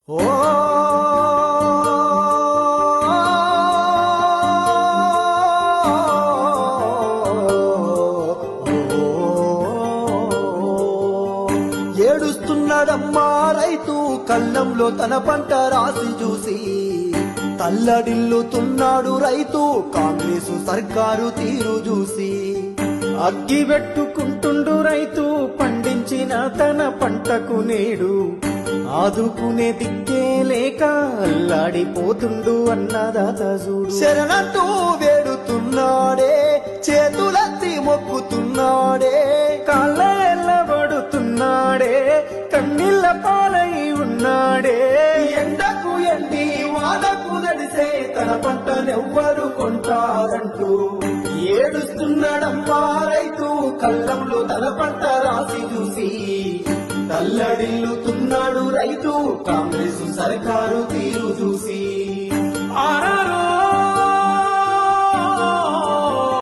ఓ ఏడుస్తున్నాడమ్మా రైతు కళ్ళంలో తన పంట రాసి చూసి తల్లడిల్లుతున్నాడు రైతు కాంగ్రెసు సర్కారు తీరు చూసి అగ్గి పెట్టుకుంటుండు రైతు పండించిన తన పంటకు నేడు ఆదుకునే దిక్కే లేక అల్లాడిపోతుండు అన్నదాత చూడు. శరణంటూ వేడుతున్నాడే చేతులెత్తి మొక్కుతున్నాడే కాళ్ళెల్లబడుతున్నాడే కన్నీళ్ళ పాలై ఉన్నాడే. ఎండకు ఎండి వానకు నడిసే తన పంటనెవ్వరు కొంటారంటూ ఏడుస్తున్నాడమ్మా రైతు కళ్ళంలో తన పంట రాసి చూసి తల్లడిల్లుతున్నాడు రైతు కాంగ్రెసు సర్కారు